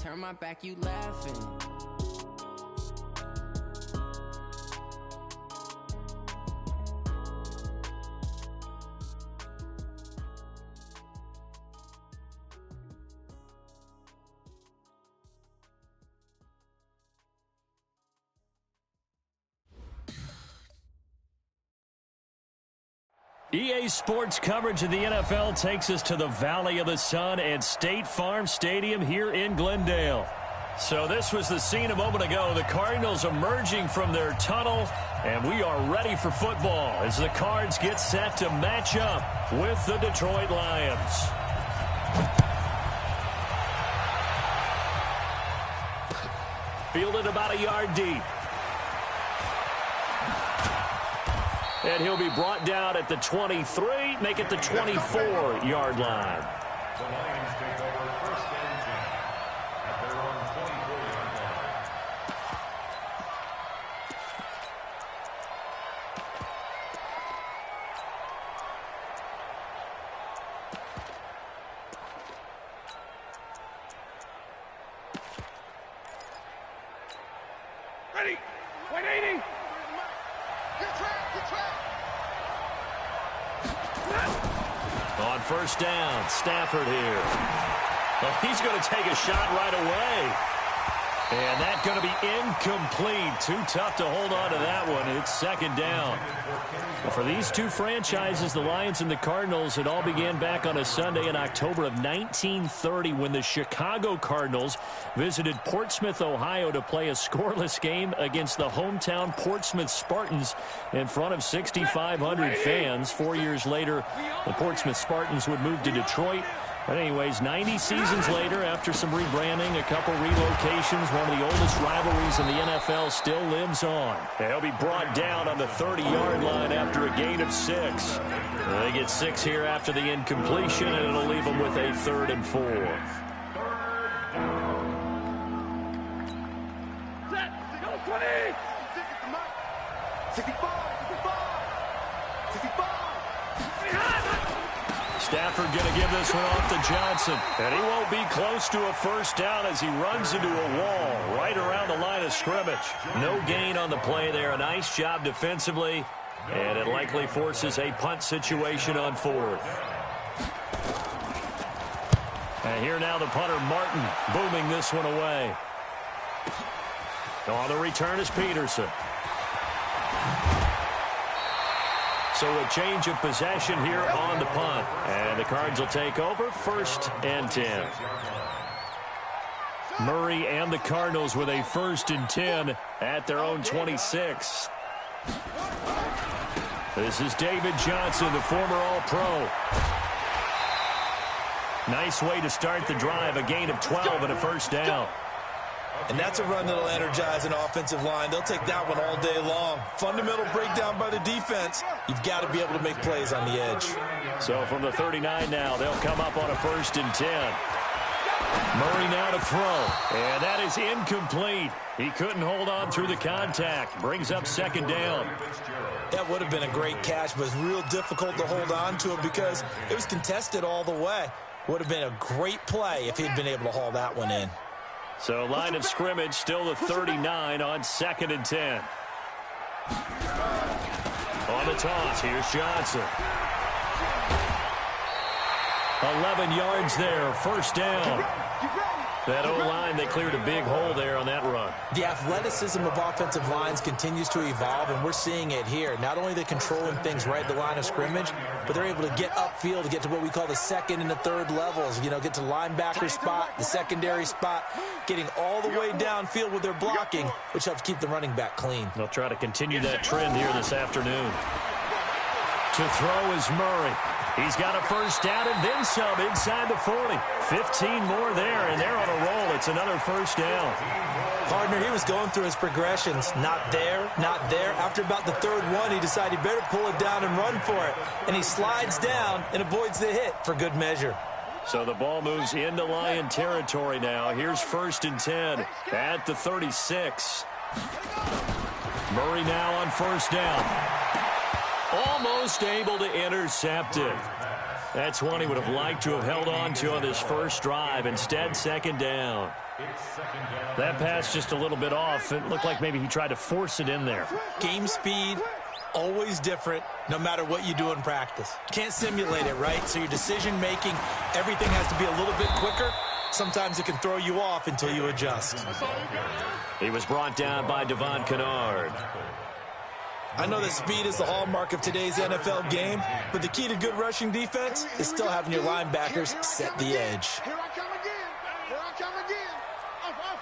turn my back, you laughing. EA Sports coverage of the NFL takes us to the Valley of the Sun at State Farm Stadium here in Glendale. So this was the scene a moment ago. The Cardinals emerging from their tunnel, and we are ready for football as the Cards get set to match up with the Detroit Lions. Fielded about a yard deep. And he'll be brought down at the 23, make it the 24-yard line. The Lions take over first and 10 at their own 24-yard line. Ready, 180. On first down, Stafford here. Well, he's going to take a shot right away. And that's going to be incomplete. Too tough to hold on to that one. It's second down. Well, for these two franchises, the Lions and the Cardinals, it all began back on a Sunday in October of 1930 when the Chicago Cardinals visited Portsmouth, Ohio to play a scoreless game against the hometown Portsmouth Spartans in front of 6,500 fans. 4 years later, the Portsmouth Spartans would move to Detroit. But anyways, 90 seasons later, after some rebranding, a couple relocations, one of the oldest rivalries in the NFL still lives on. They'll be brought down on the 30-yard line after a gain of 6. They get 6 here after the incompletion, and it'll leave them with a 3rd and 4. Set, go 20. 65. Stafford going to give this one off to Johnson. And he won't be close to a first down as he runs into a wall right around the line of scrimmage. No gain on the play there. A nice job defensively. And it likely forces a punt situation on 4th. And here now the punter, Martin, booming this one away. On the return is Peterson. So a change of possession here on the punt. And the Cards will take over 1st and 10. Murray and the Cardinals with a 1st and 10 at their own 26. This is David Johnson, the former All-Pro. Nice way to start the drive, a gain of 12 and a first down. And that's a run that'll energize an offensive line. They'll take that one all day long. Fundamental breakdown by the defense. You've got to be able to make plays on the edge. So from the 39 now, they'll come up on a 1st and 10. Murray now to throw. And that is incomplete. He couldn't hold on through the contact. Brings up 2nd down. That would have been a great catch, but it's real difficult to hold on to it because it was contested all the way. Would have been a great play if he'd been able to haul that one in. So line of scrimmage still the 39 on 2nd and 10. On the toss, here's Johnson. 11 yards there, first down. That O-line, they cleared a big hole there on that run. The athleticism of offensive lines continues to evolve, and we're seeing it here. Not only are they controlling things right at the line of scrimmage, but they're able to get upfield to get to what we call the 2nd and the 3rd levels. You know, get to linebacker spot, the secondary spot, getting all the way downfield with their blocking, which helps keep the running back clean. They'll try to continue that trend here this afternoon. To throw is Murray. He's got a first down and then some inside the 40. 15 more there, and they're on a roll. It's another first down. Partner, he was going through his progressions. Not there, not there. After about the 3rd one, he decided he better pull it down and run for it. And he slides down and avoids the hit for good measure. So the ball moves into Lion territory now. Here's 1st and 10 at the 36. Murray now on first down. Almost able to intercept it. That's one he would have liked to have held on to on this first drive. Instead, 2nd down. It's second down. That pass just a little bit off. It looked like maybe he tried to force it in there. Game speed, always different, no matter what you do in practice. Can't simulate it, right? So your decision-making, everything has to be a little bit quicker. Sometimes it can throw you off until you adjust. He was brought down by Devon Kennard. I know that speed is the hallmark of today's NFL game, but the key to good rushing defense is still having your linebackers set the edge. Here I come again. Here I come again. Off.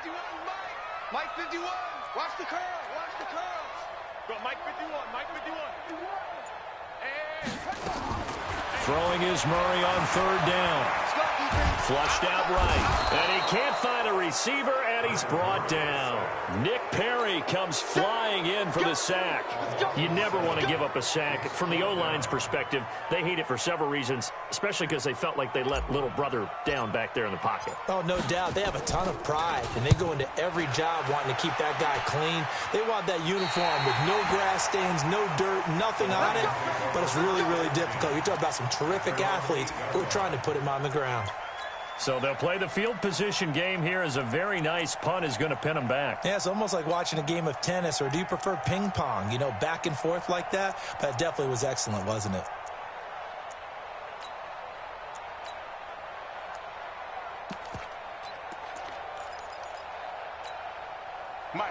51, Mike 51. Watch the curl. Watch the curls. Go, Mike 51. Mike 51. Throwing is Murray on third down. Flushed out right. And he can't find a receiver, and he's brought down. Nick Perry comes flying in for the sack. You never want to give up a sack. From the O-line's perspective, they hate it for several reasons, especially because they felt like they let little brother down back there in the pocket. Oh, no doubt. They have a ton of pride, and they go into every job wanting to keep that guy clean. They want that uniform with no grass stains, no dirt, nothing on it, but it's really, really difficult. You're talking about some terrific athletes who are trying to put him on the ground. So they'll play the field position game here as a very nice punt is going to pin them back. Yeah, it's almost like watching a game of tennis, or do you prefer ping pong, you know, back and forth like that? But it definitely was excellent, wasn't it?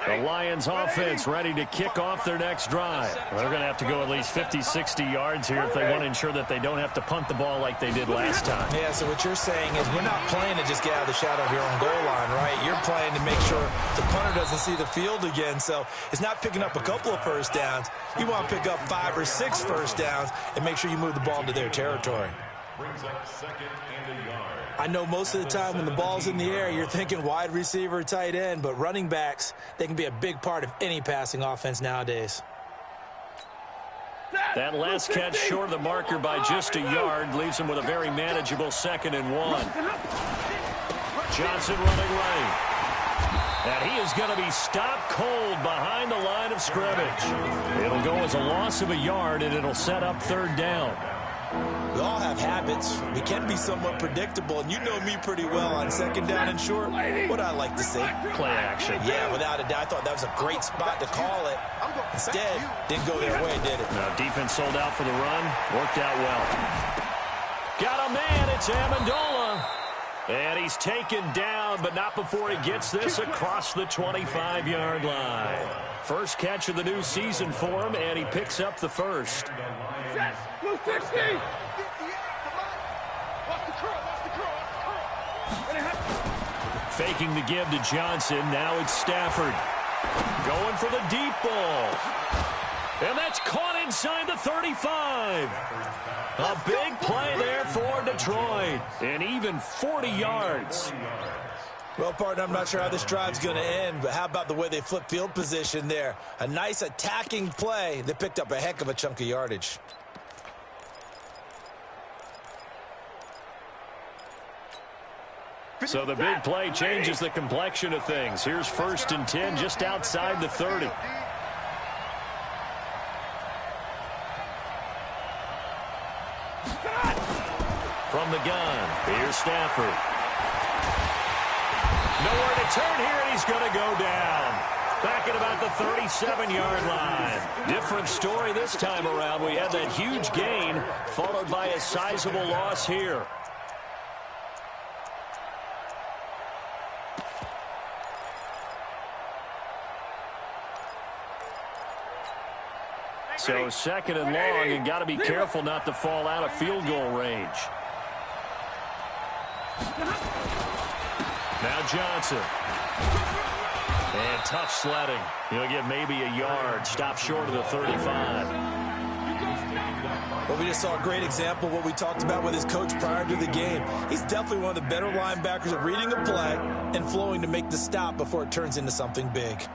The Lions offense ready to kick off their next drive. They're going to have to go at least 50, 60 yards here if they want to ensure that they don't have to punt the ball like they did last time. Yeah, so what you're saying is we're not playing to just get out of the shadow of your own goal line, right? You're playing to make sure the punter doesn't see the field again. So it's not picking up a couple of first downs. You want to pick up 5 or 6 first downs and make sure you move the ball into their territory. Brings up second and a yard. I know most of the time when the ball's in the air, you're thinking wide receiver, tight end, but running backs, they can be a big part of any passing offense nowadays. That last catch short of the marker by just a yard leaves him with a very manageable 2nd and 1. Johnson running right. And he is going to be stopped cold behind the line of scrimmage. It'll go as a loss of a yard, and it'll set up 3rd down. We all have habits. We can be somewhat predictable, and you know me pretty well on 2nd down and short. What I like to see. Play action. Yeah, without a doubt. I thought that was a great spot to call it. Instead, didn't go their way, did it? No, defense sold out for the run. Worked out well. Got a man. It's Amendola. And he's taken down, but not before he gets this across the 25-yard line. First catch of the new season for him, and he picks up the first. Blue 60. Watch the curl. Faking the give to Johnson. Now it's Stafford. Going for the deep ball. And that's caught inside the 35. A big play there for Detroit. And even 40 yards. Well, partner, I'm not sure how this drive's going to end, but how about the way they flip field position there? A nice attacking play that picked up a heck of a chunk of yardage. So the big play changes the complexion of things. Here's 1st and 10 just outside the 30. From the gun, here's Stafford. Nowhere to turn here, and he's going to go down. Back at about the 37-yard line. Different story this time around. We had that huge gain, followed by a sizable loss here. So 2nd and long, and got to be careful not to fall out of field goal range. Now Johnson. And tough sledding. He'll get maybe a yard. Stop short of the 35. Well, we just saw a great example of what we talked about with his coach prior to the game. He's definitely one of the better linebackers at reading a play and flowing to make the stop before it turns into something big.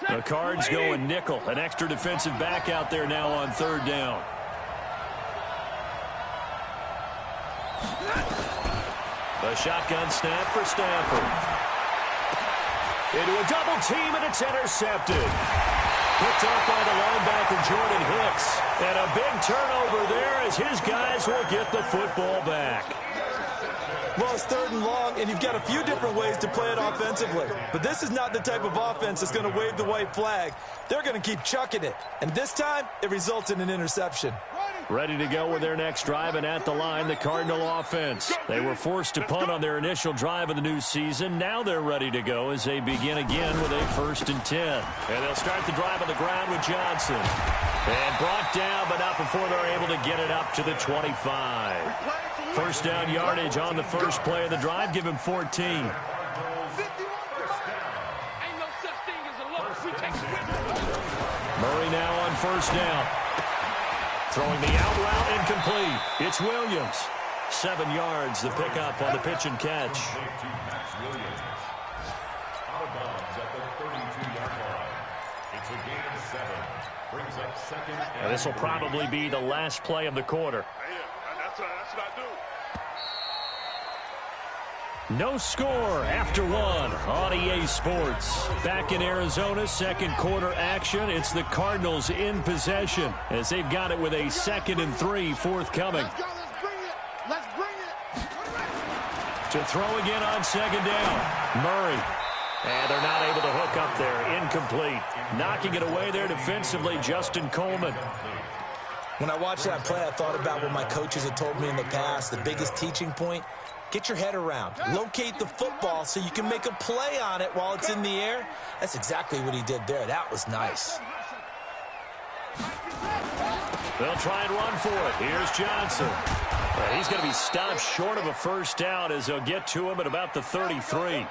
The Cards going nickel. An extra defensive back out there now on 3rd down. A shotgun snap for Stafford. Into a double team, and it's intercepted. Picked up by the linebacker, Jordan Hicks. And a big turnover there as his guys will get the football back. Well, it's 3rd and long, and you've got a few different ways to play it offensively. But this is not the type of offense that's going to wave the white flag. They're going to keep chucking it. And this time, it results in an interception. Ready to go with their next drive, and at the line, the Cardinal offense. They were forced to punt on their initial drive of the new season. Now they're ready to go as they begin again with a 1st and 10. And they'll start the drive on the ground with Johnson. And brought down, but not before they're able to get it up to the 25. First down yardage on the first play of the drive. Give him 14. Murray now on 1st down. Throwing the out route incomplete. It's Williams. 7 yards, the pickup on the pitch and catch. And this will probably be the last play of the quarter. That's what I do. No score after 1 on EA Sports. Back in Arizona, 2nd quarter action. It's the Cardinals in possession as they've got it with a 2nd and 3 forthcoming. Let's go, let's bring it. To throw again on 2nd down. Murray. And they're not able to hook up there. Incomplete. Knocking it away there defensively, Justin Coleman. When I watched that play, I thought about what my coaches had told me in the past. The biggest teaching point, get your head around. Locate the football so you can make a play on it while it's in the air. That's exactly what he did there. That was nice. They'll try and run for it. Here's Johnson. He's going to be stopped short of a 1st down as they'll get to him at about the 33.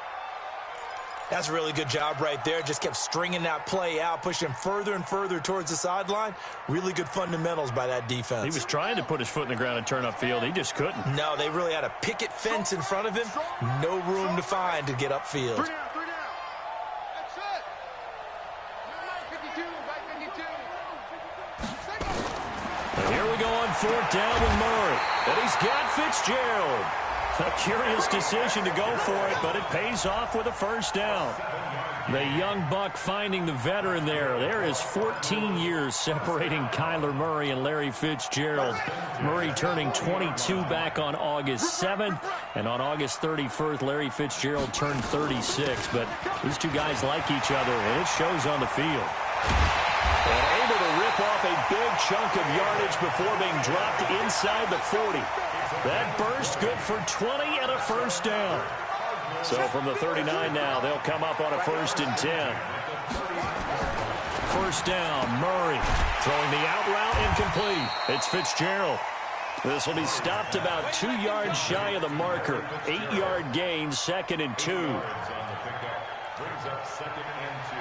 That's a really good job right there. Just kept stringing that play out, pushing further and further towards the sideline. Really good fundamentals by that defense. He was trying to put his foot in the ground and turn upfield. He just couldn't. No, they really had a picket fence in front of him. No room to find to get upfield. 3 down. That's it. 52, right 52. And here we go on 4th down with Murray. And he's got Fitzgerald. A curious decision to go for it, but it pays off with a 1st down. The young buck finding the veteran there. There is 14 years separating Kyler Murray and Larry Fitzgerald. Murray turning 22 back on August 7th, and on August 31st, Larry Fitzgerald turned 36. But these two guys like each other, and it shows on the field. And able to rip off a big chunk of yardage before being dropped inside the 40. That burst good for 20 and a 1st down. So from the 39 now, they'll come up on a 1st and 10. 1st down, Murray. Throwing the out route incomplete. It's Fitzgerald. This will be stopped about 2 yards shy of the marker. 8-yard gain, 2nd and 2. Brings up 2nd and 2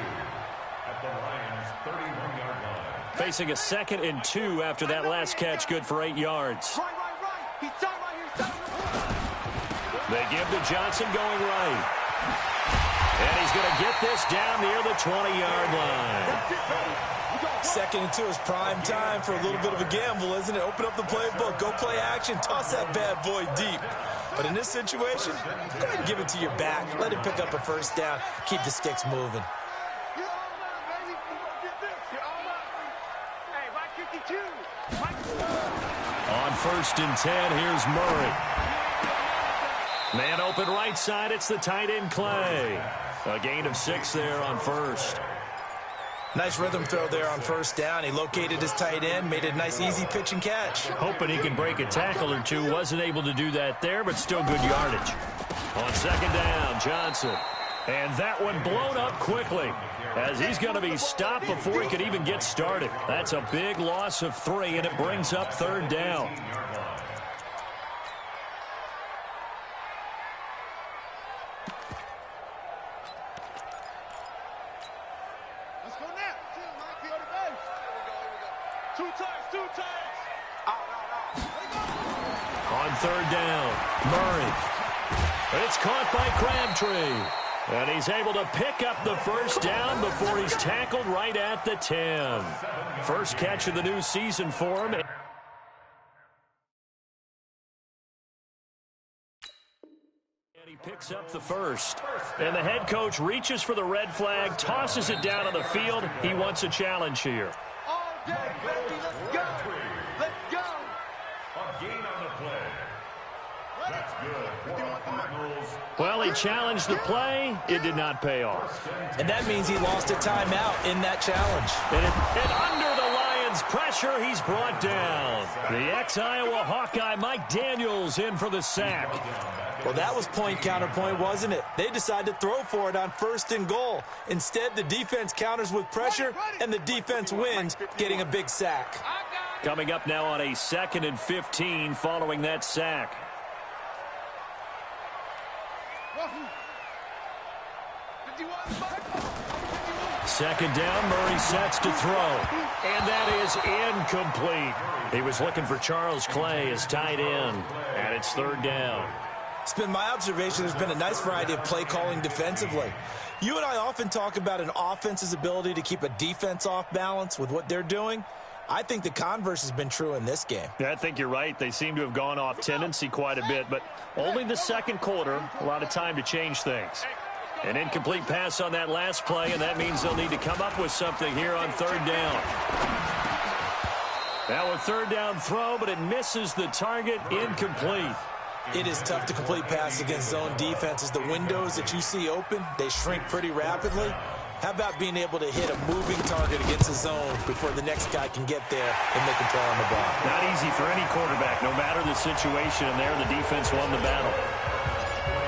at the Lions' 31-yard line. Facing a 2nd and 2 after that last catch, good for 8 yards. Right. He's done right here. They give to Johnson going right. And he's going to get this down near the 20-yard line. 2nd and 2 is prime time for a little bit of a gamble, isn't it? Open up the playbook, go play action, toss that bad boy deep. But in this situation, go ahead and give it to your back. Let him pick up a 1st down, keep the sticks moving. On 1st and 10, here's Murray. Man open right side, it's the tight end Clay. A gain of 6 there on 1st. Nice rhythm throw there on 1st down. He located his tight end, made it a nice easy pitch and catch. Hoping he can break a tackle or two. Wasn't able to do that there, but still good yardage. On 2nd down, Johnson. And that one blown up quickly as he's going to be stopped before he could even get started. That's a big loss of 3, and it brings up 3rd down. Let's go now. Mike, be on the base. Here we go. 2 times. On 3rd down, Murray. It's caught by Crabtree. And he's able to pick up the 1st down before he's tackled right at the 10. First catch of the new season for him. And He picks up the first. And the head coach reaches for the red flag, tosses it down on the field. He wants a challenge here. All day, baby, let's go. Let's go. A gain on the play. That's good for the Cardinals. Well, he challenged the play. It did not pay off. And that means he lost a timeout in that challenge. And under the Lions' pressure, he's brought down. The ex-Iowa Hawkeye Mike Daniels in for the sack. Well, that was point counterpoint, wasn't it? They decided to throw for it on 1st and goal. Instead, the defense counters with pressure, and the defense wins, getting a big sack. Coming up now on a 2nd and 15 following that sack. Second down, Murray sets to throw. And that is incomplete. He was looking for Charles Clay as tight end. And it's 3rd down. It's been my observation there's been a nice variety of play calling defensively. You and I often talk about an offense's ability to keep a defense off balance with what they're doing. I think the converse has been true in this game. Yeah, I think you're right. They seem to have gone off tendency quite a bit, but only the 2nd quarter, a lot of time to change things. An incomplete pass on that last play, and that means they'll need to come up with something here on 3rd down. Now a 3rd down throw, but it misses the target, incomplete. It is tough to complete passes against zone defenses. The windows that you see open, they shrink pretty rapidly. How about being able to hit a moving target against a zone before the next guy can get there and make a play on the ball? Not easy for any quarterback, no matter the situation, and there the defense won the battle.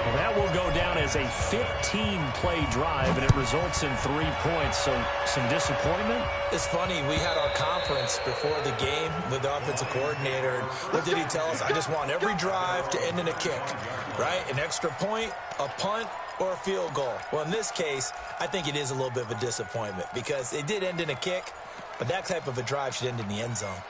Well, that will go down as a 15-play drive, and it results in 3 points, so some disappointment. It's funny, we had our conference before the game with the offensive coordinator, and what did he tell us? I just want every drive to end in a kick, right? An extra point, a punt, or a field goal. Well, in this case, I think it is a little bit of a disappointment because it did end in a kick, but that type of a drive should end in the end zone.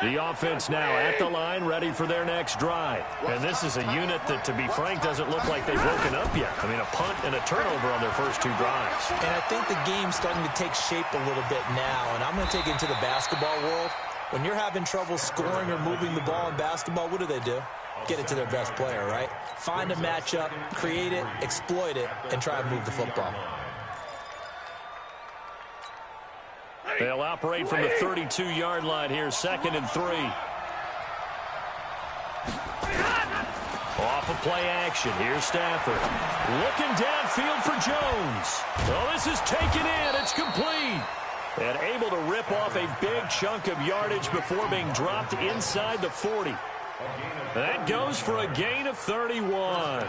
The offense now at the line, ready for their next drive. And this is a unit that, to be frank, doesn't look like they've woken up yet. I mean, a punt and a turnover on their first 2 drives. And I think the game's starting to take shape a little bit now, and I'm going to take it into the basketball world. When you're having trouble scoring or moving the ball in basketball, what do? Get it to their best player, right? Find a matchup, create it, exploit it, and try and move the football. They'll operate from the 32-yard line here, 2nd and 3. Off of play action, here's Stafford. Looking downfield for Jones. Oh, this is taken in, it's complete. And able to rip off a big chunk of yardage before being dropped inside the 40. That goes for a gain of 31.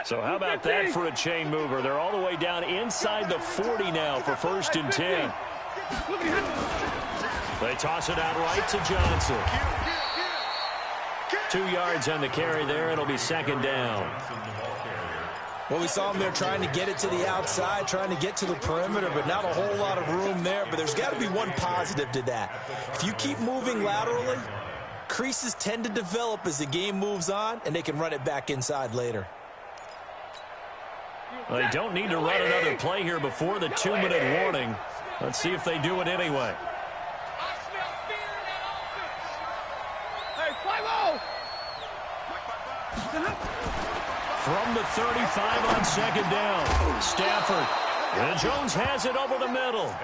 So how about that for a chain mover? They're all the way down inside the 40 now for 1st and 10. They toss it out right to Johnson. 2 yards on the carry there. It'll be 2nd down. Well, we saw him there trying to get it to the outside, trying to get to the perimeter, but not a whole lot of room there. But there's got to be one positive to that. If you keep moving laterally, creases tend to develop as the game moves on, and they can run it back inside later. Well, they don't need to run another play here before the 2-minute warning. Let's see if they do it anyway. From the 35 on 2nd down, Stafford. And Jones has it over the middle.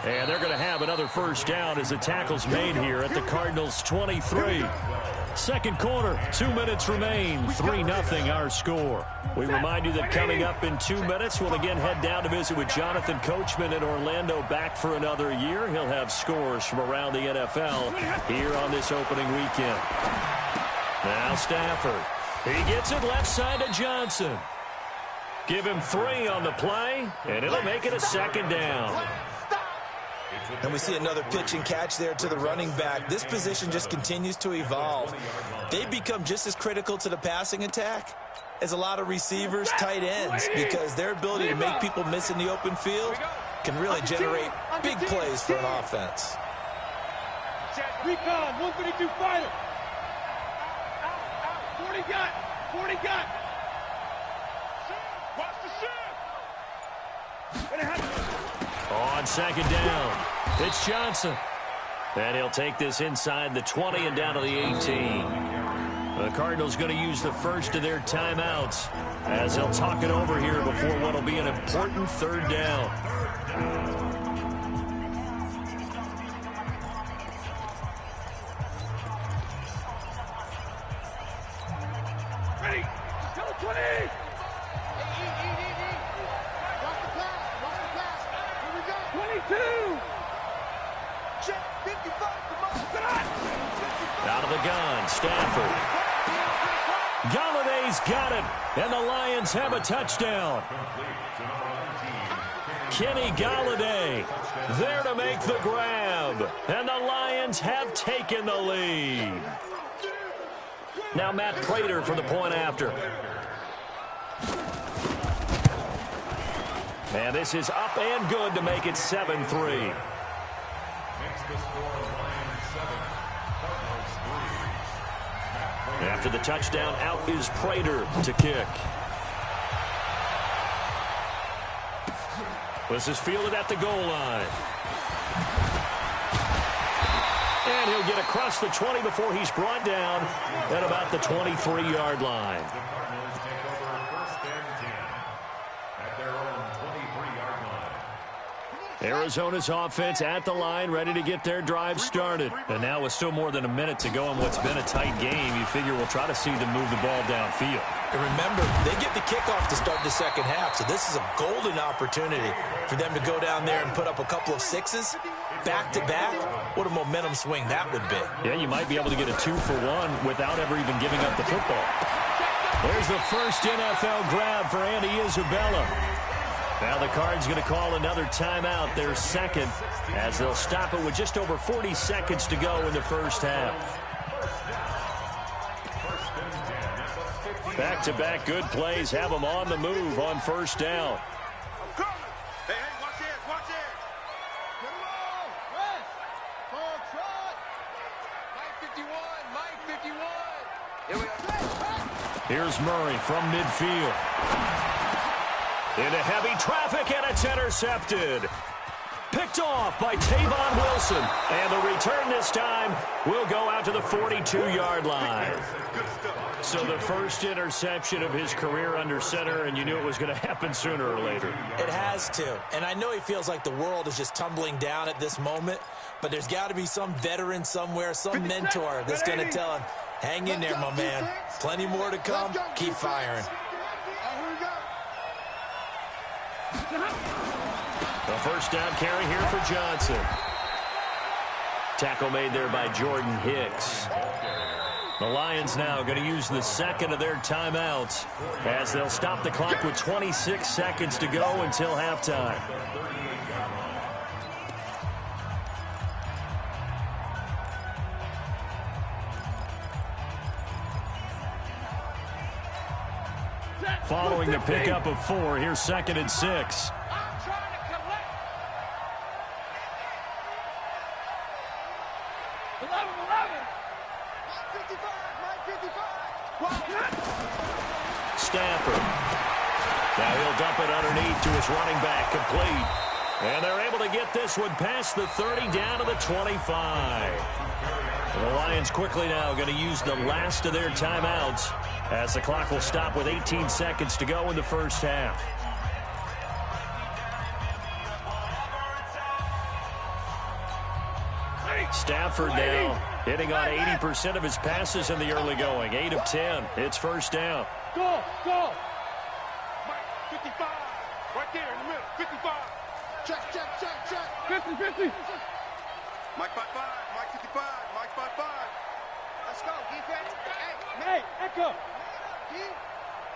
And they're going to have another 1st down as the tackle's made here at the Cardinals' 23. 2nd quarter, 2 minutes remain, 3-0 our score. We remind you that coming up in 2 minutes, we'll again head down to visit with Jonathan Coachman in Orlando, back for another year. He'll have scores from around the NFL here on this opening weekend. Now Stafford. He gets it left side to Johnson. Give him 3 on the play, and it'll make it a 2nd down. And we see another pitch and catch there to the running back. This position just continues to evolve. They become just as critical to the passing attack as a lot of receivers, tight ends, because their ability to make people miss in the open field can really generate big plays for an offense. Recon, 132 fighter. 40 got. 40 got. Watch the shot. On 2nd down, it's Johnson. And he'll take this inside the 20 and down to the 18. The Cardinals going to use the first of their timeouts as they'll talk it over here before what will be an important third down. Ready? Go 20! Watch the pass! Watch the pass! Here we go! 22! Check 55! Come on! Out of the gun, Stafford. Galladay's got it, and the Lions have a touchdown. Kenny Galladay there to make the grab, and the Lions have taken the lead. Now Matt Prater for the point after. And this is up and good to make it 7-3. After the touchdown, out is Prater to kick. This is fielded at the goal line. And he'll get across the 20 before he's brought down at about the 23-yard line. The Cardinals take over first and 10 at their own 23-yard line. Arizona's offense at the line, ready to get their drive started. And now with still more than a minute to go in what's been a tight game, you figure we'll try to see them move the ball downfield. And remember, they get the kickoff to start the second half, so this is a golden opportunity for them to go down there and put up a couple of sixes back-to-back. What a momentum swing that would be. Yeah, you might be able to get a 2-for-1 without ever even giving up the football. There's the first NFL grab for Andy Isabella. Now the Cards going to call another timeout, their second, as they'll stop it with just over 40 seconds to go in the first half. Back-to-back good plays have them on the move on first down. Hey, watch it, watch it. Get him on. Rest. Full trot. Mike 51, Mike 51. Here we go. Here's Murray from midfield. Into heavy traffic, and it's intercepted. Picked off by Tavon Wilson. And the return this time will go out to the 42-yard line. So the first interception of his career under center, and you knew it was going to happen sooner or later. It has to. And I know he feels like the world is just tumbling down at this moment, but there's got to be some veteran somewhere, some mentor that's going to tell him, hang in there, my man. Plenty more to come. Keep firing. The first down carry here for Johnson. Tackle made there by Jordan Hicks. The Lions now going to use the second of their timeouts as they'll stop the clock with 26 seconds to go until halftime. Following the pickup of 4, here's 2nd and 6. I'm trying to collect. 11. Mike 55. Stafford. Now he'll dump it underneath to his running back, complete. And they're able to get this one past the 30 down to the 25. And the Lions quickly now going to use the last of their timeouts as the clock will stop with 18 seconds to go in the first half. Stafford now hitting on 80% of his passes in the early going. 8 of 10. It's first down. Go. Mike 55. Right there in the middle. 55. Check. 50. Mike 55. Mike 55. Mike 55. Let's go. Defense. Hey, echo.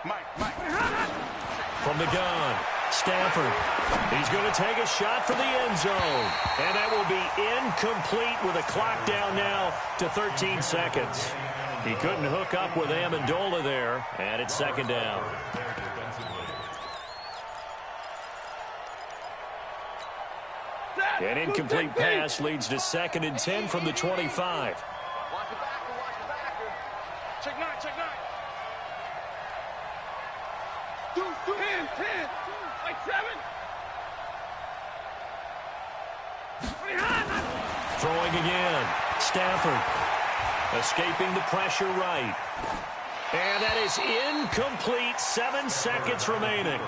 Mike. From the gun, Stafford. He's going to take a shot for the end zone. And that will be incomplete with a clock down now to 13 seconds. He couldn't hook up with Amendola there, and it's second down. An incomplete pass leads to 2nd and 10 from the 25. Watch the backer. Check 9. 10. Like 7. Throwing again. Stafford escaping the pressure right. And that is incomplete. 7 seconds remaining.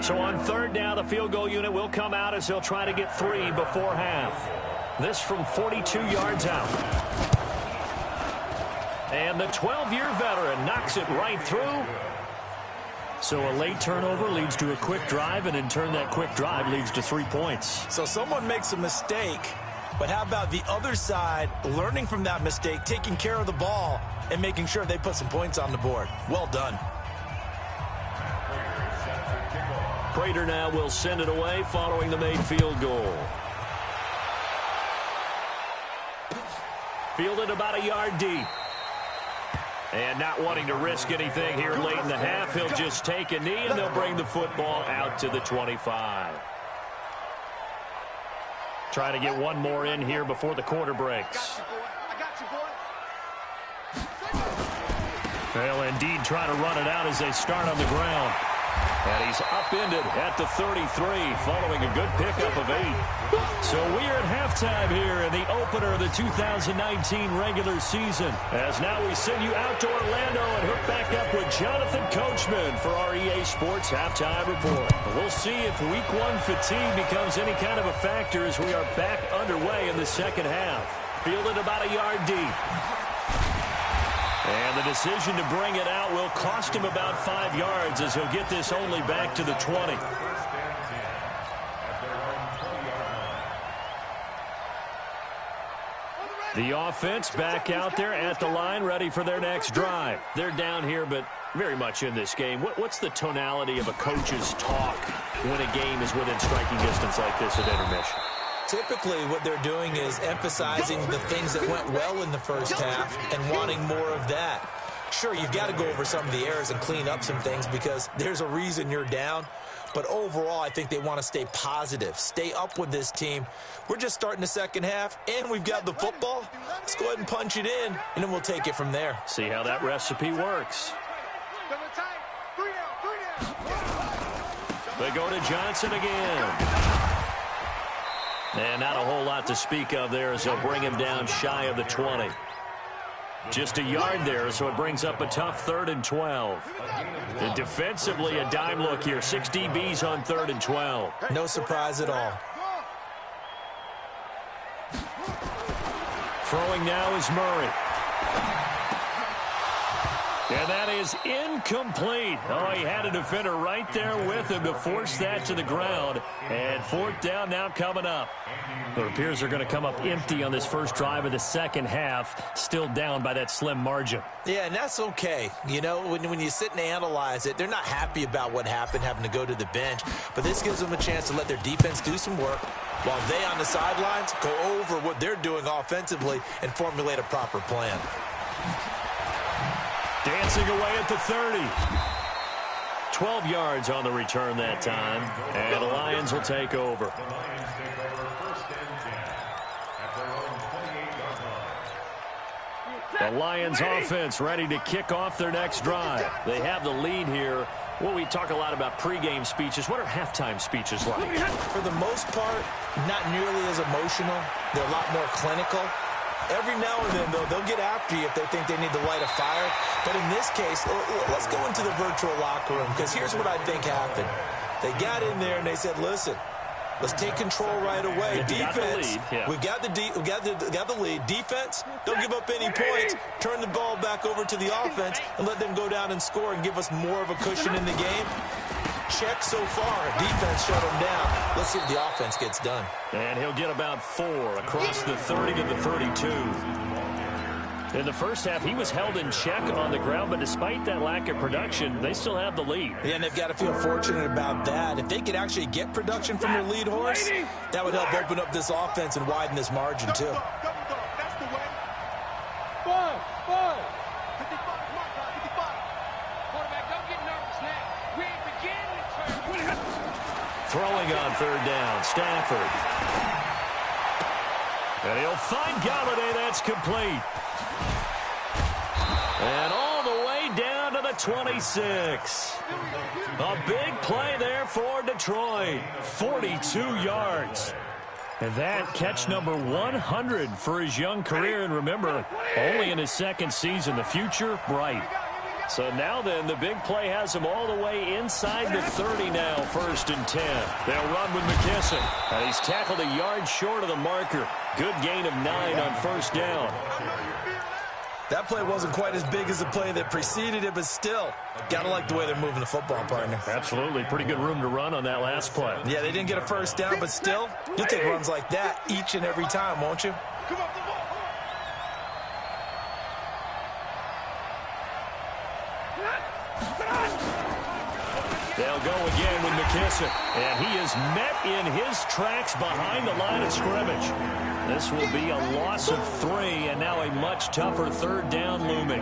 So on third down, the field goal unit will come out as they'll try to get 3 before half. This from 42 yards out. And the 12-year veteran knocks it right through. So a late turnover leads to a quick drive, and in turn that quick drive leads to 3 points. So someone makes a mistake, but how about the other side learning from that mistake, taking care of the ball, and making sure they put some points on the board? Well done. Prater now will send it away following the made field goal. Fielded about a yard deep. And not wanting to risk anything here late in the half, he'll just take a knee, and they'll bring the football out to the 25. Trying to get one more in here before the quarter breaks. They'll indeed try to run it out as they start on the ground. And he's upended at the 33 following a good pickup of 8. So we are at halftime here in the opener of the 2019 regular season. As now we send you out to Orlando and hook back up with Jonathan Coachman for our EA Sports Halftime Report. We'll see if week 1 fatigue becomes any kind of a factor as we are back underway in the second half. Fielded about a yard deep. And the decision to bring it out will cost him about 5 yards as he'll get this only back to the 20. The offense back out there at the line, ready for their next drive. They're down here, but very much in this game. What's the tonality of a coach's talk when a game is within striking distance like this at intermission? Typically, what they're doing is emphasizing the things that went well in the first half and wanting more of that. Sure, you've got to go over some of the errors and clean up some things because there's a reason you're down. But overall, I think they want to stay positive, stay up with this team. We're just starting the second half, and we've got the football. Let's go ahead and punch it in, and then we'll take it from there. See how that recipe works. They go to Johnson again. And not a whole lot to speak of there as they'll bring him down shy of the 20. Just a yard there, so it brings up a tough 3rd and 12. And defensively, a dime look here. 6 DBs on 3rd and 12. No surprise at all. Throwing now is Murray. And that is incomplete. Oh, he had a defender right there with him to force that to the ground. And 4th down now coming up. It appears they're going to come up empty on this first drive of the second half, still down by that slim margin. Yeah, and that's okay. You know, when you sit and analyze it, they're not happy about what happened, having to go to the bench. But this gives them a chance to let their defense do some work while they on the sidelines go over what they're doing offensively and formulate a proper plan. Dancing away at the 30. 12 yards on the return that time. And the Lions will take over. The Lions offense ready to kick off their next drive. They have the lead here. Well, we talk a lot about pregame speeches. What are halftime speeches like? For the most part, not nearly as emotional. They're a lot more clinical. Every now and then, though, they'll get after you if they think they need to light a fire. But in this case, let's go into the virtual locker room, because here's what I think happened. They got in there and they said, listen, let's take control right away. Defense, we've got the lead. Defense, don't give up any points. Turn the ball back over to the offense and let them go down and score and give us more of a cushion in the game. Check so far. Defense shut him down. Let's see if the offense gets done. And he'll get about 4 across the 30 to the 32. In the first half, he was held in check on the ground, but despite that lack of production, they still have the lead. Yeah, and they've got to feel fortunate about that. If they could actually get production from their lead horse, that would help open up this offense and widen this margin, too. Throwing on 3rd down, Stafford. And he'll find Galladay. That's complete. And all the way down to the 26. A big play there for Detroit. 42 yards. And that catch number 100 for his young career. And remember, only in his second season, the future bright. So now then, the big play has him all the way inside the 30 now, 1st and 10. They'll run with McKissick. And he's tackled a yard short of the marker. Good gain of 9 on 1st down. That play wasn't quite as big as the play that preceded it, but still, gotta like the way they're moving the football, partner. Absolutely. Pretty good room to run on that last play. Yeah, they didn't get a 1st down, but still, you'll take runs like that each and every time, won't you? Come on, come on. They'll go again with McKissick. And he is met in his tracks behind the line of scrimmage. This will be a loss of 3, and now a much tougher 3rd down looming.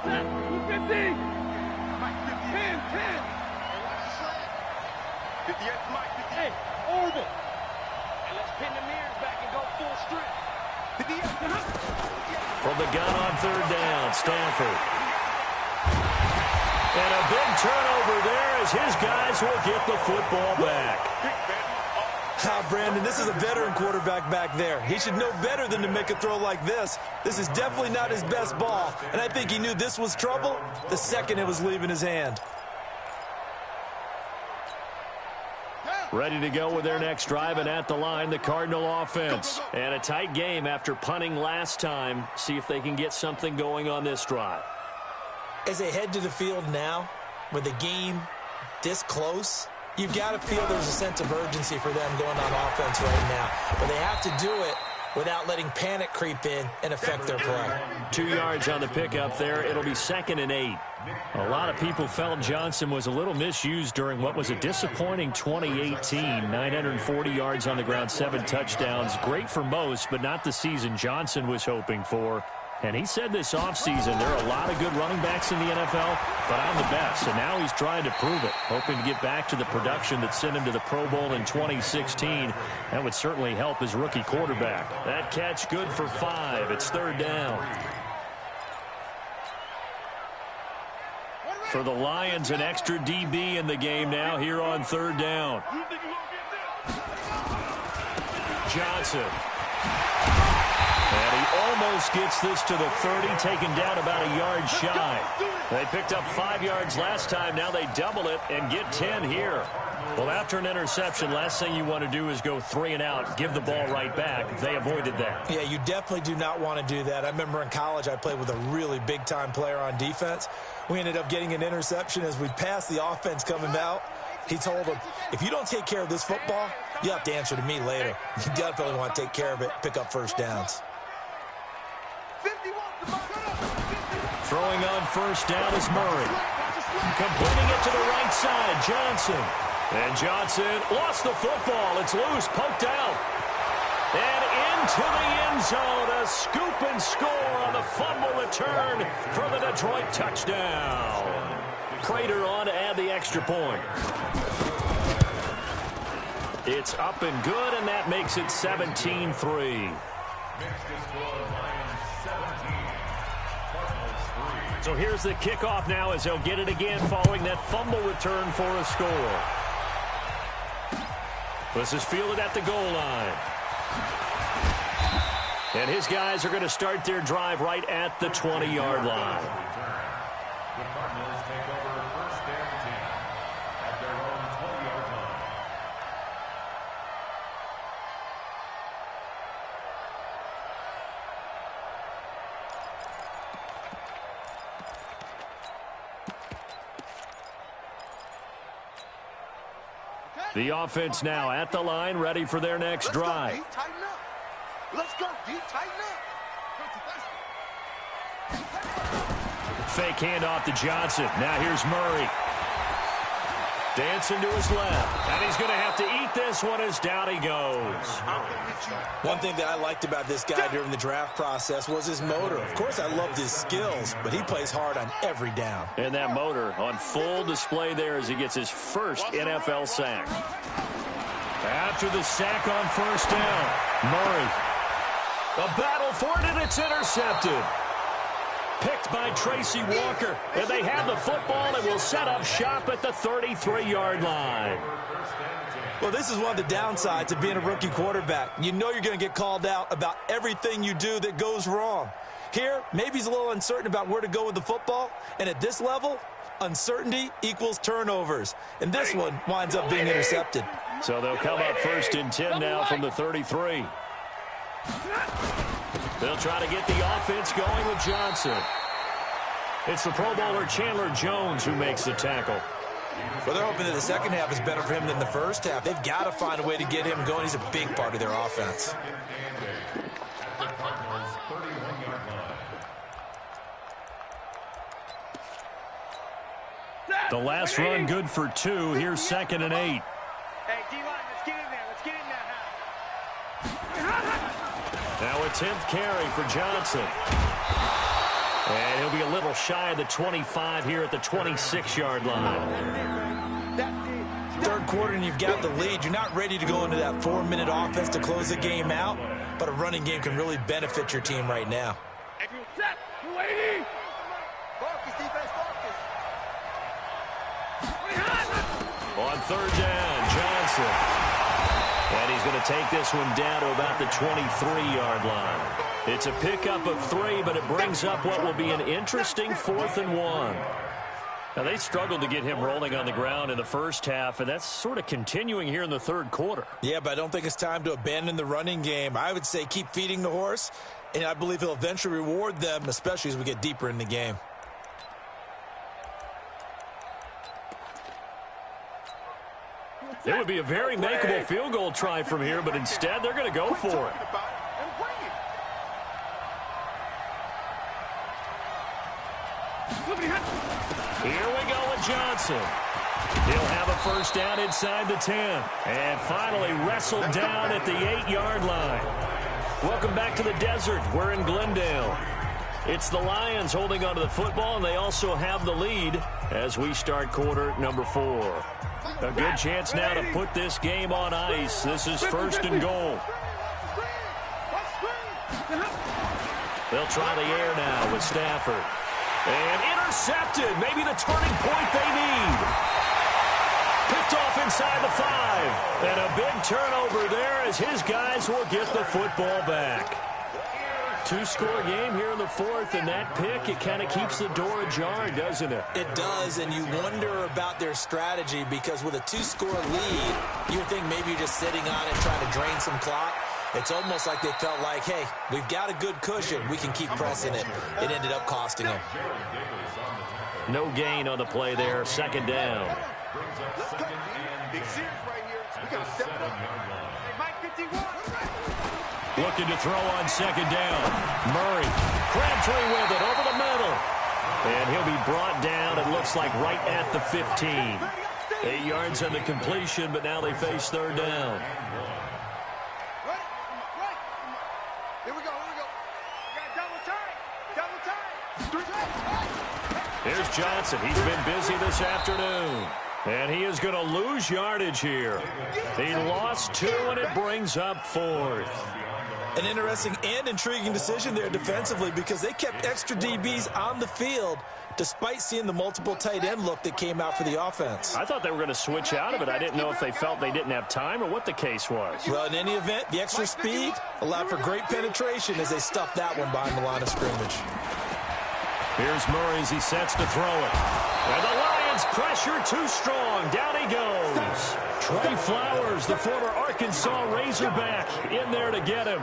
250. Mike, 10, 10. 58, Mike, 58. Horrible. And let's pin the mirrors back and go full strength. 58. From the gun on 3rd down, Stanford. And a big turnover there as his guys will get the football back. Brandon, this is a veteran quarterback back there. He should know better than to make a throw like this. This is definitely not his best ball, and I think he knew this was trouble the second it was leaving his hand. Ready to go with their next drive, and at the line, the Cardinal offense. And a tight game after punting last time. See if they can get something going on this drive. As they head to the field now, with the game this close, you've got to feel there's a sense of urgency for them going on offense right now. But they have to do it without letting panic creep in and affect their play. 2 yards on the pickup there. It'll be 2nd and 8. A lot of people felt Johnson was a little misused during what was a disappointing 2018. 940 yards on the ground, 7 touchdowns. Great for most, but not the season Johnson was hoping for. And he said this offseason there are a lot of good running backs in the NFL, but I'm the best. And now he's trying to prove it, hoping to get back to the production that sent him to the Pro Bowl in 2016. That would certainly help his rookie quarterback. That catch good for 5. It's 3rd down. For the Lions, an extra DB in the game now here on 3rd down. Johnson. And he almost gets this to the 30, taken down about a yard shy. They picked up 5 yards last time. Now they double it and get 10 here. Well, after an interception, last thing you want to do is go 3 and out, give the ball right back. They avoided that. Yeah, you definitely do not want to do that. I remember in college I played with a really big-time player on defense. We ended up getting an interception as we passed the offense coming out. He told him, if you don't take care of this football, you have to answer to me later. You definitely want to take care of it, pick up 1st downs. Throwing on 1st down is Murray. Completing it to the right side, Johnson. And Johnson lost the football. It's loose, poked out. And into the end zone, a scoop and score on the fumble return for the Detroit touchdown. Prater on to add the extra point. It's up and good, and that makes it 17-3. So here's the kickoff now as they'll get it again following that fumble return for a score. This is fielded at the goal line. And his guys are going to start their drive right at the 20-yard line. The Cardinals take over 1st and 10 at their own 20-yard line. The offense now at the line, ready for their next drive. Let's go, D. Tighten up. Let's go, D. Tighten up. Fake handoff to Johnson. Now here's Murray. Dancing to his left. And he's going to have to eat this one as down he goes. One thing that I liked about this guy during the draft process was his motor. Of course, I loved his skills, but he plays hard on every down. And that motor on full display there as he gets his first NFL sack. After the sack on 1st down, Murray. A battle for it, and it's intercepted. Picked by Tracy Walker. And they have the football and will set up shop at the 33-yard line. Well, this is one of the downsides of being a rookie quarterback. You know you're going to get called out about everything you do that goes wrong. Here, maybe he's a little uncertain about where to go with the football. And at this level, uncertainty equals turnovers. And this one winds up being intercepted. So they'll come up 1st and 10 now from the 33. They'll try to get the offense going with Johnson. It's the Pro Bowler Chandler Jones who makes the tackle. Well, they're hoping that the second half is better for him than the first half. They've got to find a way to get him going. He's a big part of their offense. The last run good for 2. Here's 2nd and 8. Hey, D-line, let's get in there. Let's get in there. Now a 10th carry for Johnson. And he'll be a little shy of the 25 here at the 26-yard line. Third quarter and you've got the lead. You're not ready to go into that 4-minute offense to close the game out, but a running game can really benefit your team right now. On 3rd down, Johnson. And he's going to take this one down to about the 23-yard line. It's a pickup of 3, but it brings up what will be an interesting 4th and 1. Now, they struggled to get him rolling on the ground in the first half, and that's sort of continuing here in the third quarter. Yeah, but I don't think it's time to abandon the running game. I would say keep feeding the horse, and I believe he'll eventually reward them, especially as we get deeper in the game. It would be a very makeable field goal try from here, but instead they're going to go for it. Here we go with Johnson. He'll have a first down inside the 10. And finally wrestled down at the 8-yard line. Welcome back to the desert. We're in Glendale. It's the Lions holding onto the football, and they also have the lead as we start quarter number 4. A good chance now to put this game on ice. This is 1st and goal. They'll try the air now with Stafford. And intercepted. Maybe the turning point they need. Picked off inside the 5. And a big turnover there as his guys will get the football back. 2-score game here in the 4th, and that pick, it kind of keeps the door ajar, doesn't it? It does, and you wonder about their strategy because with a 2-score lead, you would think maybe you're just sitting on it trying to drain some clock. It's almost like they felt like, hey, we've got a good cushion. We can keep pressing it. It ended up costing them. No gain on the play there. 2nd down. Big series right here. We got to step it up. Hey, Mike 51. Looking to throw on 2nd down. Murray. Crabtree with it over the middle. And he'll be brought down, it looks like, right at the 15. 8 yards on the completion, but now they face 3rd down. Here we go. We got double time. Here's Johnson. He's been busy this afternoon. And he is going to lose yardage here. He lost 2, and it brings up 4th. An interesting and intriguing decision there defensively because they kept extra DBs on the field despite seeing the multiple tight end look that came out for the offense. I thought they were going to switch out of it. I didn't know if they felt they didn't have time or what the case was. Well, in any event, the extra speed allowed for great penetration as they stuffed that one behind the line of scrimmage. Here's Murray as he sets to throw it. And the Lions pressure too strong. Down he goes. Trey Flowers, the former Arkansas Razorback, in there to get him.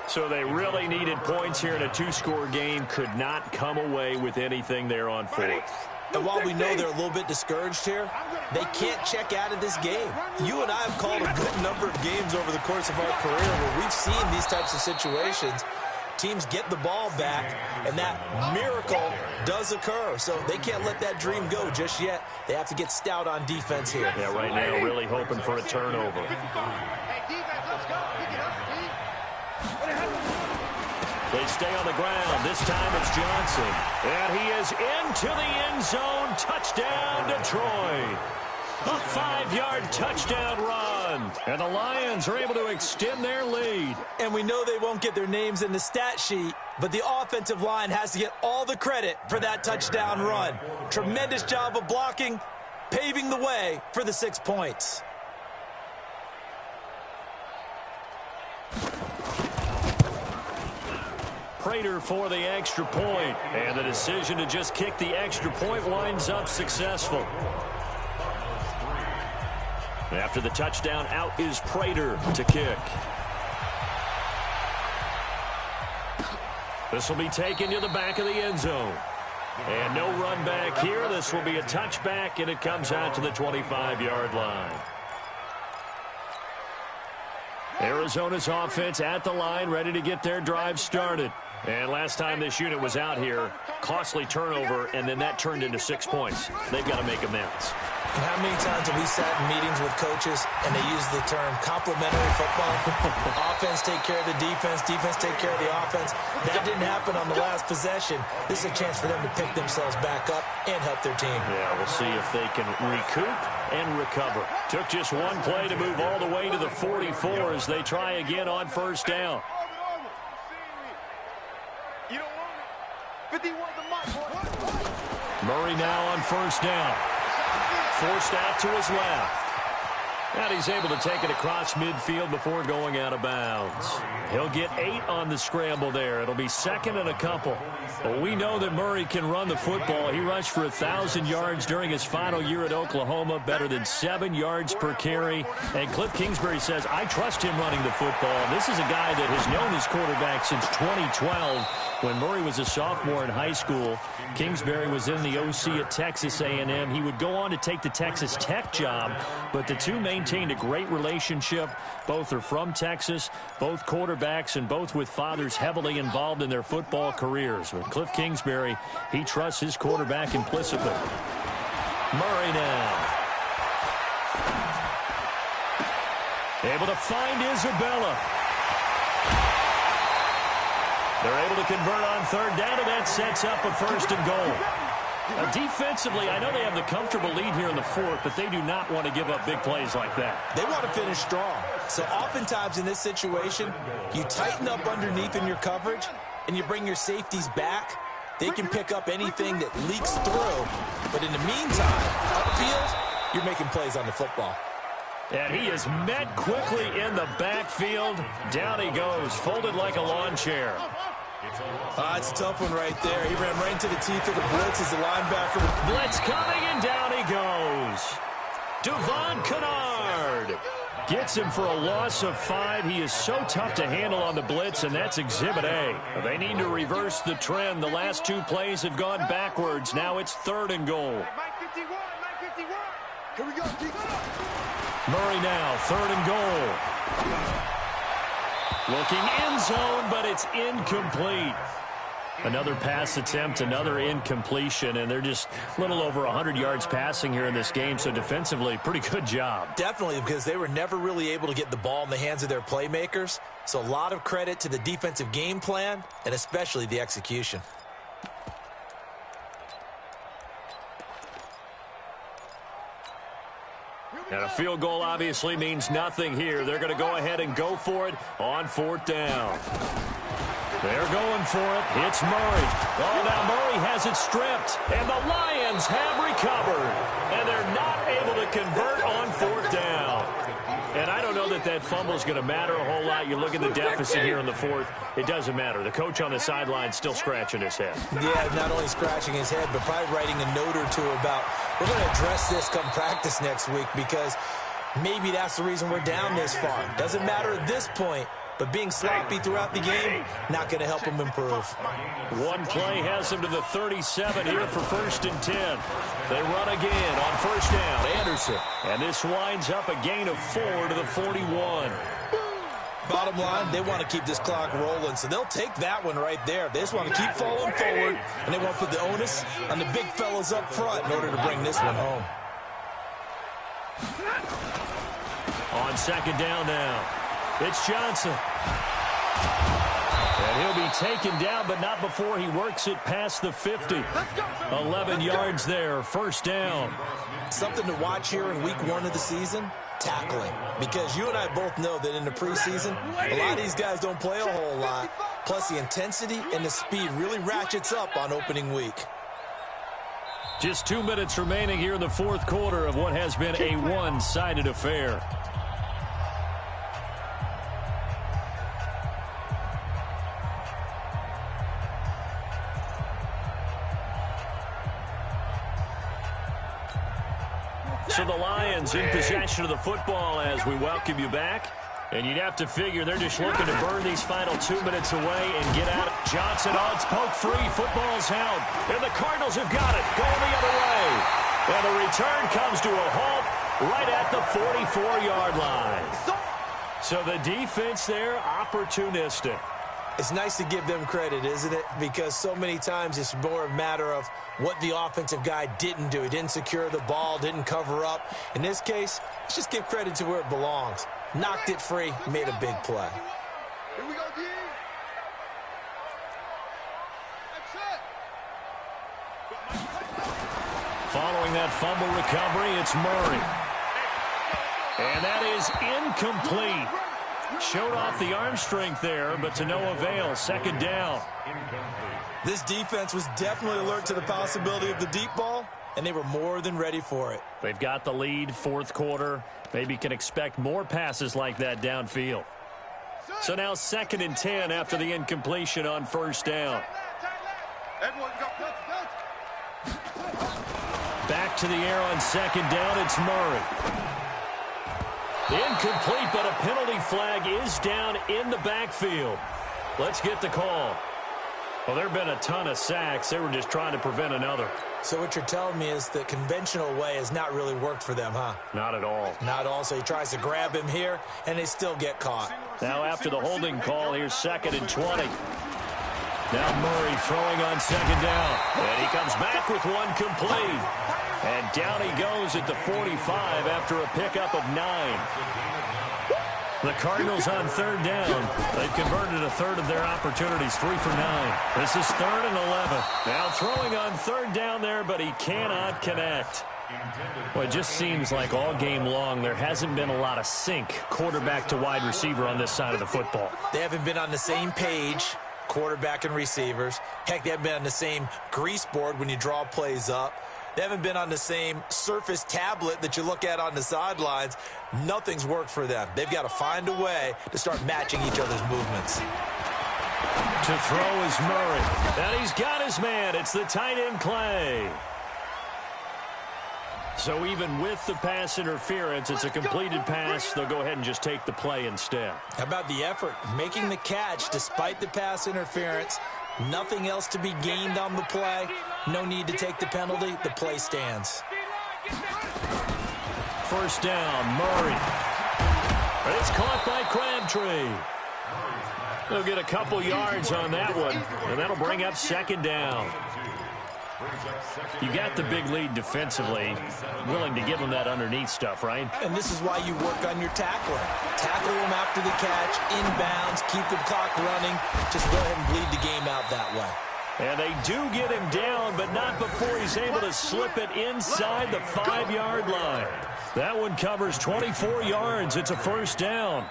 So they really needed points here in a 2-score game. Could not come away with anything there on 4th. And while we know they're a little bit discouraged here, they can't check out of this game. You and I have called a good number of games over the course of our career where we've seen these types of situations. Teams get the ball back, and that miracle does occur. So they can't let that dream go just yet. They have to get stout on defense here. Yeah, right now really hoping for a turnover. They stay on the ground. This time it's Johnson. And he is into the end zone. Touchdown, Detroit. A 5-yard touchdown run. And the Lions are able to extend their lead. And we know they won't get their names in the stat sheet, but the offensive line has to get all the credit for that touchdown run. Tremendous job of blocking, paving the way for the 6 points. Prater for the extra point, and the decision to just kick the extra point winds up successful. After the touchdown, out is Prater to kick. This will be taken to the back of the end zone. And no run back here. This will be a touchback, and it comes out to the 25-yard line. Arizona's offense at the line, ready to get their drive started. And last time this unit was out here, costly turnover, and then that turned into 6 points. They've got to make amends. And how many times have we sat in meetings with coaches and they use the term complementary football? Offense take care of the defense, defense take care of the offense. That didn't happen on the last possession. This is a chance for them to pick themselves back up and help their team. Yeah, we'll see if they can recoup and recover. Took just one play to move all the way to the 44 as they try again on first down. Murray now on first down. Forced out to his left. And he's able to take it across midfield before going out of bounds. He'll get 8 on the scramble there. It'll be second and a couple. But we know that Murray can run the football. He rushed for 1,000 yards during his final year at Oklahoma, better than 7 yards per carry. And Cliff Kingsbury says, I trust him running the football. This is a guy that has known his quarterback since 2012. When Murray was a sophomore in high school, Kingsbury was in the OC at Texas A&M. He would go on to take the Texas Tech job, but the two maintained a great relationship. Both are from Texas, both quarterbacks, and both with fathers heavily involved in their football careers. But Cliff Kingsbury, he trusts his quarterback implicitly. Murray now. Able to find Isabella. They're able to convert on third down, and that sets up a first and goal. Now, defensively, I know they have the comfortable lead here in the fourth, but they do not want to give up big plays like that. They want to finish strong. So oftentimes in this situation, you tighten up underneath in your coverage, and you bring your safeties back. They can pick up anything that leaks through. But in the meantime, upfield, you're making plays on the football. And he is met quickly in the backfield. Down he goes, folded like a lawn chair. It's a tough one right there. He ran right into the teeth of the blitz as the linebacker. Blitz coming, and down he goes. Devon Kennard gets him for a loss of 5. He is so tough to handle on the blitz, and that's Exhibit A. They need to reverse the trend. The last 2 plays have gone backwards. Now it's third and goal. Here we go, Murray now, third and goal. Looking end zone, but it's incomplete. Another pass attempt, another incompletion, and they're just a little over 100 yards passing here in this game, so defensively, pretty good job. Definitely, because they were never really able to get the ball in the hands of their playmakers, so a lot of credit to the defensive game plan, and especially the execution. And a field goal obviously means nothing here. They're going to go ahead and go for it on fourth down. They're going for it. It's Murray. Oh, now Murray has it stripped. And the Lions have recovered. And they're not able to convert on fourth down. And I don't know that that fumble is going to matter a whole lot. You look at the deficit here in the fourth. It doesn't matter. The coach on the sideline still scratching his head. Yeah, not only scratching his head, but probably writing a note or two about, we're going to address this come practice next week, because maybe that's the reason we're down this far. Doesn't matter at this point, but being sloppy throughout the game, not going to help him improve. One play has him to the 37 here for first and 10. They run again on first down. Anderson. And this winds up a gain of 4 to the 41. Bottom line, they want to keep this clock rolling, so they'll take that one right there. They just want to keep falling forward, and they want to put the onus on the big fellas up front in order to bring this one home. On second down now, it's Johnson. And And he'll be taken down, but not before he works it past the 50. 11 yards there, first down. Something to watch here in week 1 of the season, tackling. Because you and I both know that in the preseason, a lot of these guys don't play a whole lot. Plus, the intensity and the speed really ratchets up on opening week. Just 2 minutes remaining here in the fourth quarter of what has been a one-sided affair. So the Lions in possession of the football as we welcome you back. And you'd have to figure they're just looking to burn these final 2 minutes away and get out. Johnson on, it's poke free. Football's held. And the Cardinals have got it. Going the other way. And the return comes to a halt right at the 44-yard line. So the defense there, opportunistic. It's nice to give them credit, isn't it? Because so many times it's more a matter of what the offensive guy didn't do. He didn't secure the ball, didn't cover up. In this case, let's just give credit to where it belongs. Knocked it free, made a big play. Here we go, D. That's it. Following that fumble recovery, it's Murray. And that is incomplete. Showed off the arm strength there, but to no avail. Second down. This defense was definitely alert to the possibility of the deep ball, and they were more than ready for it. They've got the lead, fourth quarter. Maybe can expect more passes like that downfield. So now 2nd and 10 after the incompletion on first down. Back to the air on second down, it's Murray. Incomplete, but a penalty flag is down in the backfield. Let's get the call. Well, there have been a ton of sacks. They were just trying to prevent another. So what you're telling me is the conventional way has not really worked for them, huh? Not at all. Not at all. So he tries to grab him here, and they still get caught. Now after the holding call, here's 2nd and 20. Now Murray throwing on second down. And he comes back with one complete. And down he goes at the 45 after a pickup of 9. The Cardinals on third down. They've converted a third of their opportunities, 3 for 9. This is 3rd and 11. Now throwing on third down there, but he cannot connect. Well, it just seems like all game long there hasn't been a lot of sync quarterback to wide receiver on this side of the football. They haven't been on the same page, quarterback and receivers. Heck, they haven't been on the same grease board when you draw plays up. They haven't been on the same Surface tablet that you look at on the sidelines. Nothing's worked for them. They've got to find a way to start matching each other's movements. To throw is Murray. And he's got his man. It's the tight end Clay. So even with the pass interference, it's a completed pass. They'll go ahead and just take the play instead. How about the effort? Making the catch despite the pass interference. Nothing else to be gained on the play. No need to take the penalty. The play stands. First down, Murray. But it's caught by Crabtree. They'll get a couple yards on that one, and that'll bring up second down. You got the big lead defensively, willing to give them that underneath stuff, right? And this is why you work on your tackling. Tackle them after the catch, inbounds, keep the clock running. Just go ahead and bleed the game out that way. And they do get him down, but not before he's able to slip it inside the 5-yard line. That one covers 24 yards. It's a first down.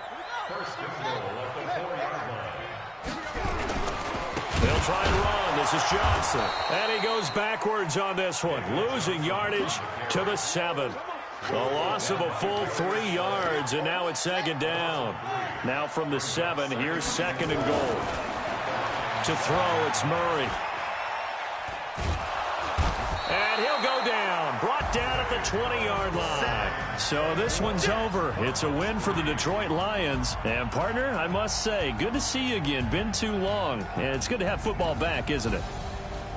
They'll try and run. This is Johnson. And he goes backwards on this one, losing yardage to the 7. A loss of a full 3 yards, and now it's second down. Now from the 7, here's 2nd and goal. To throw, it's Murray. And he'll go down. Brought down at the 20-yard line. So this one's over. It's a win for the Detroit Lions. And, partner, I must say, good to see you again. Been too long. And it's good to have football back, isn't it?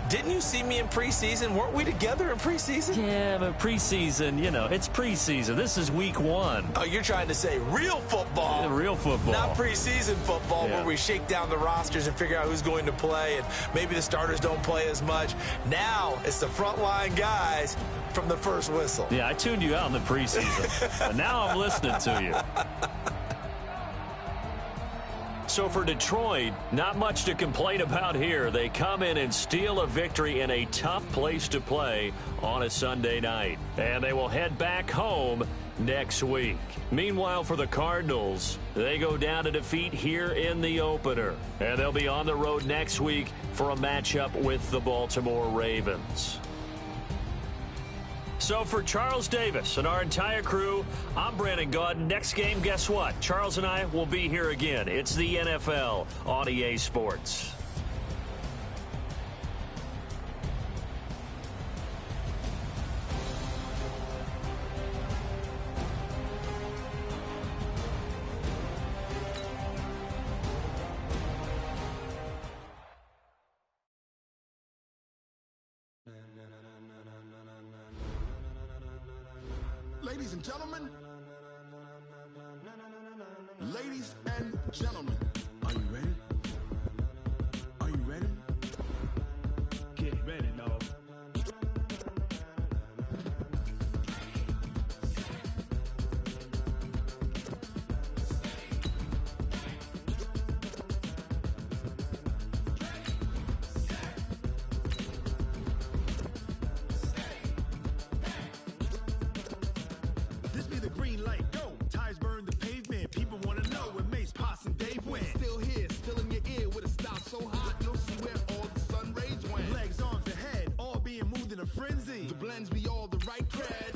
Didn't you see me in preseason? Weren't we together in preseason? Yeah, but preseason, you know, it's preseason. This is week 1. Oh, you're trying to say real football. Yeah, real football. Not preseason football Yeah. where we shake down the rosters and figure out who's going to play, and maybe the starters don't play as much. Now it's the frontline guys from the first whistle. Yeah, I tuned you out in the preseason. But now I'm listening to you. So for Detroit, not much to complain about here. They come in and steal a victory in a tough place to play on a Sunday night. And they will head back home next week. Meanwhile, for the Cardinals, they go down to defeat here in the opener. And they'll be on the road next week for a matchup with the Baltimore Ravens. So for Charles Davis and our entire crew, I'm Brandon Gaudin. Next game, guess what? Charles and I will be here again. It's the NFL on EA Sports. Ladies and gentlemen, ladies and gentlemen, are you ready? Are you ready? Get ready, dog. This be the green light, go. Tires burn the pavement. People want to know where Mace, Potts, and Dave went. Still here, still in your ear with a stop so hot, you'll see where all the sun rays went. Legs, arms, and head, all being moved in a frenzy. The blends be all the right cred.